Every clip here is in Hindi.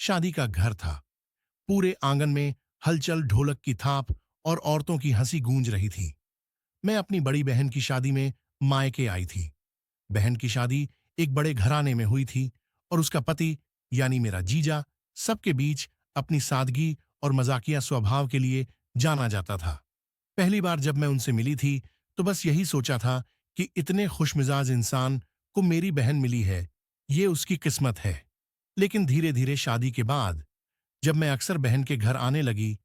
शादी का घर था। पूरे आंगन में हलचल, ढोलक की थाप और औरतों की हंसी गूंज रही थी। मैं अपनी बड़ी बहन की शादी में मायके आई थी। बहन की शादी एक बड़े घराने में हुई थी और उसका पति यानी मेरा जीजा सबके बीच अपनी सादगी और मजाकिया स्वभाव के लिए जाना जाता था। पहली बार जब मैं उनसे मिली थी तो बस यही सोचा था कि इतने खुशमिजाज इंसान को मेरी बहन मिली है, ये उसकी किस्मत है। लेकिन धीरे धीरे शादी के बाद जब मैं अक्सर बहन के घर आने लगी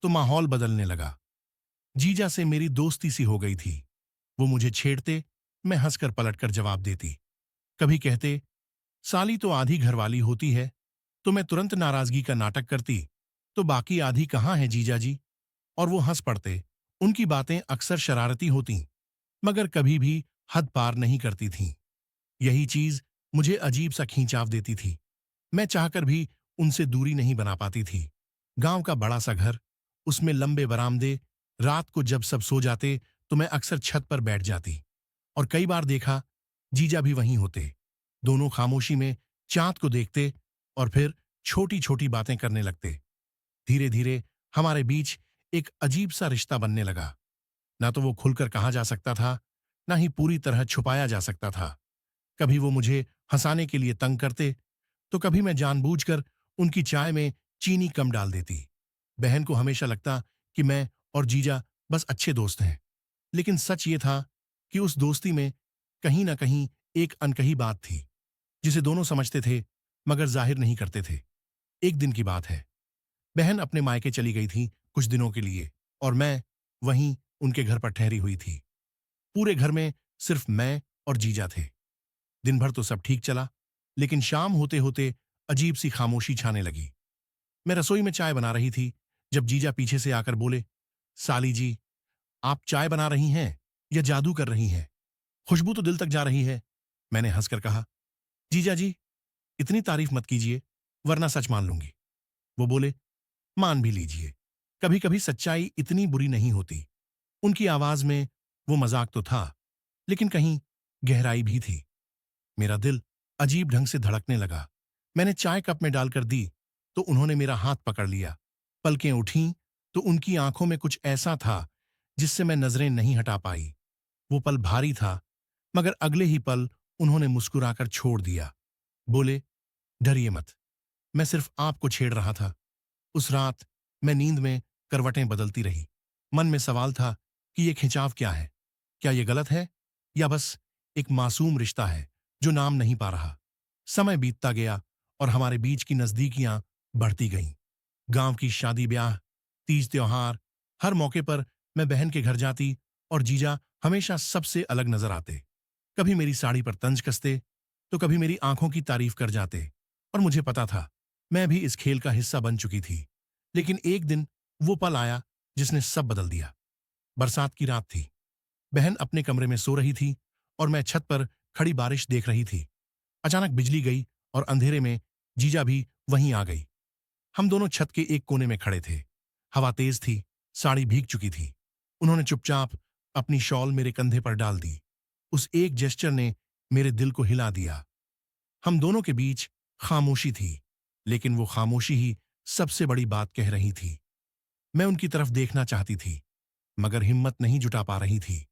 तो माहौल बदलने लगा। जीजा से मेरी दोस्ती सी हो गई थी। वो मुझे छेड़ते, मैं हंसकर पलटकर जवाब देती। कभी कहते, साली तो आधी घरवाली होती है, तो मैं तुरंत नाराजगी का नाटक करती, तो बाकी आधी कहाँ है जीजा जी? और वो हंस पड़ते। उनकी बातें अक्सर शरारती होतीं, मगर कभी भी हद पार नहीं करती थीं। यही चीज मुझे अजीब सा खींचाव देती थी। मैं चाहकर भी उनसे दूरी नहीं बना पाती थी। गांव का बड़ा सा घर, उसमें लंबे बरामदे, रात को जब सब सो जाते तो मैं अक्सर छत पर बैठ जाती और कई बार देखा जीजा भी वहीं होते। दोनों खामोशी में चांद को देखते और फिर छोटी छोटी बातें करने लगते। धीरे धीरे हमारे बीच एक अजीब सा रिश्ता बनने लगा। ना तो वो खुलकर कहा जा सकता था, ना ही पूरी तरह छुपाया जा सकता था। कभी वो मुझे हंसाने के लिए तंग करते, तो कभी मैं जानबूझकर उनकी चाय में चीनी कम डाल देती। बहन को हमेशा लगता कि मैं और जीजा बस अच्छे दोस्त हैं, लेकिन सच ये था कि उस दोस्ती में कहीं ना कहीं एक अनकही बात थी, जिसे दोनों समझते थे मगर जाहिर नहीं करते थे। एक दिन की बात है। बहन अपने मायके चली गई थी कुछ दिनों के लिए और मैं वहीं उनके घर पर ठहरी हुई थी। पूरे घर में सिर्फ मैं और जीजा थे। दिन भर तो सब ठीक चला, लेकिन शाम होते होते अजीब सी खामोशी छाने लगी। मैं रसोई में चाय बना रही थी जब जीजा पीछे से आकर बोले, साली जी, आप चाय बना रही हैं या जादू कर रही हैं? खुशबू तो दिल तक जा रही है। मैंने हंसकर कहा, जीजा जी, इतनी तारीफ मत कीजिए, वरना सच मान लूंगी। वो बोले, मान भी लीजिए, कभी कभी सच्चाई इतनी बुरी नहीं होती। उनकी आवाज में वो मजाक तो था, लेकिन कहीं गहराई भी थी। मेरा दिल अजीब ढंग से धड़कने लगा। मैंने चाय कप में डालकर दी तो उन्होंने मेरा हाथ पकड़ लिया। पलकें उठीं तो उनकी आंखों में कुछ ऐसा था जिससे मैं नजरें नहीं हटा पाई। वो पल भारी था, मगर अगले ही पल उन्होंने मुस्कुराकर छोड़ दिया। बोले, डरिए मत, मैं सिर्फ आपको छेड़ रहा था। उस रात मैं नींद में करवटें बदलती रही। मन में सवाल था कि ये खिंचाव क्या है? क्या ये गलत है या बस एक मासूम रिश्ता है जो नाम नहीं पा रहा? समय बीतता गया और हमारे बीच की नजदीकियां बढ़ती गईं। गांव की शादी ब्याह, तीज त्योहार, हर मौके पर मैं बहन के घर जाती और जीजा हमेशा सबसे अलग नजर आते। कभी मेरी साड़ी पर तंज कसते, तो कभी मेरी आंखों की तारीफ कर जाते। और मुझे पता था मैं भी इस खेल का हिस्सा बन चुकी थी। लेकिन एक दिन वो पल आया जिसने सब बदल दिया। बरसात की रात थी। बहन अपने कमरे में सो रही थी और मैं छत पर खड़ी बारिश देख रही थी। अचानक बिजली गई और अंधेरे में जीजा भी वहीं आ गई। हम दोनों छत के एक कोने में खड़े थे। हवा तेज थी, साड़ी भीग चुकी थी। उन्होंने चुपचाप अपनी शॉल मेरे कंधे पर डाल दी। उस एक जेस्चर ने मेरे दिल को हिला दिया। हम दोनों के बीच खामोशी थी, लेकिन वो खामोशी ही सबसे बड़ी बात कह रही थी। मैं उनकी तरफ देखना चाहती थी, मगर हिम्मत नहीं जुटा पा रही थी।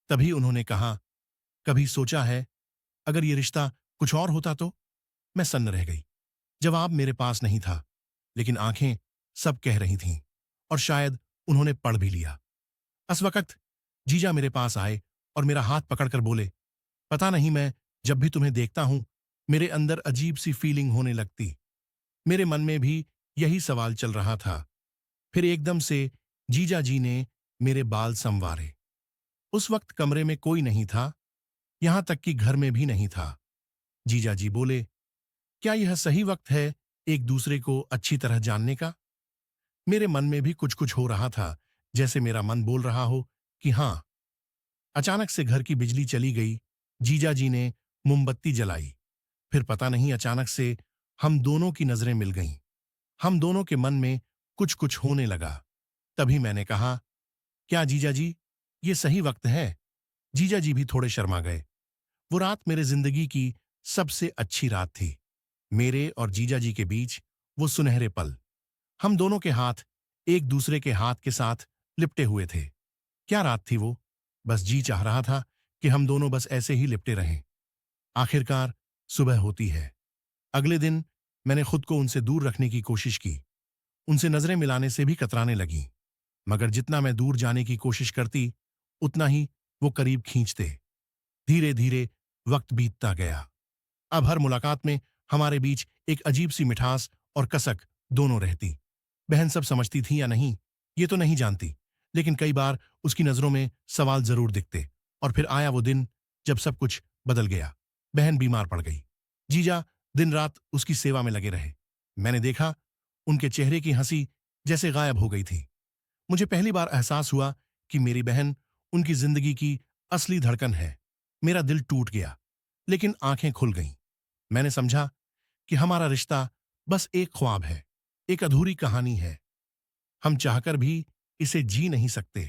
तभी उन्होंने कहा, कभी सोचा है अगर ये रिश्ता कुछ और होता तो? मैं सन्न रह गई। जवाब मेरे पास नहीं था, लेकिन आंखें सब कह रही थीं और शायद उन्होंने पढ़ भी लिया। उस वक्त जीजा मेरे पास आए और मेरा हाथ पकड़कर बोले, पता नहीं, मैं जब भी तुम्हें देखता हूं मेरे अंदर अजीब सी फीलिंग होने लगती। मेरे मन में भी यही सवाल चल रहा था। फिर एकदम से जीजा जी ने मेरे बाल संवारे। उस वक्त कमरे में कोई नहीं था, यहां तक कि घर में भी नहीं था। जीजा जी बोले, क्या यह सही वक्त है एक दूसरे को अच्छी तरह जानने का? मेरे मन में भी कुछ कुछ हो रहा था, जैसे मेरा मन बोल रहा हो कि हां। अचानक से घर की बिजली चली गई। जीजा जी ने मोमबत्ती जलाई। फिर पता नहीं अचानक से हम दोनों की नजरें मिल गईं। हम दोनों के मन में कुछ कुछ होने लगा। तभी मैंने कहा, क्या जीजा जी, ये सही वक्त है? जीजा जी भी थोड़े शर्मा गए। वो रात मेरे जिंदगी की सबसे अच्छी रात थी। मेरे और जीजा जी के बीच वो सुनहरे पल। हम दोनों के हाथ एक दूसरे के हाथ के साथ लिपटे हुए थे। क्या रात थी वो। बस जी चाह रहा था कि हम दोनों बस ऐसे ही लिपटे रहें। आखिरकार सुबह होती है। अगले दिन मैंने खुद को उनसे दूर रखने की कोशिश की। उनसे नजरें मिलाने से भी कतराने लगी। मगर जितना मैं दूर जाने की कोशिश करती, उतना ही वो करीब खींचते। धीरे धीरे वक्त बीतता गया। अब हर मुलाकात में हमारे बीच एक अजीब सी मिठास और कसक दोनों रहती। बहन सब समझती थी या नहीं, ये तो नहीं जानती, लेकिन कई बार उसकी नजरों में सवाल जरूर दिखते। और फिर आया वो दिन जब सब कुछ बदल गया। बहन बीमार पड़ गई। जीजा दिन रात उसकी सेवा में लगे रहे। मैंने देखा उनके चेहरे की हंसी जैसे गायब हो गई थी। मुझे पहली बार एहसास हुआ कि मेरी बहन उनकी जिंदगी की असली धड़कन है। मेरा दिल टूट गया, लेकिन आंखें खुल गईं। मैंने समझा कि हमारा रिश्ता बस एक ख्वाब है, एक अधूरी कहानी है। हम चाहकर भी इसे जी नहीं सकते।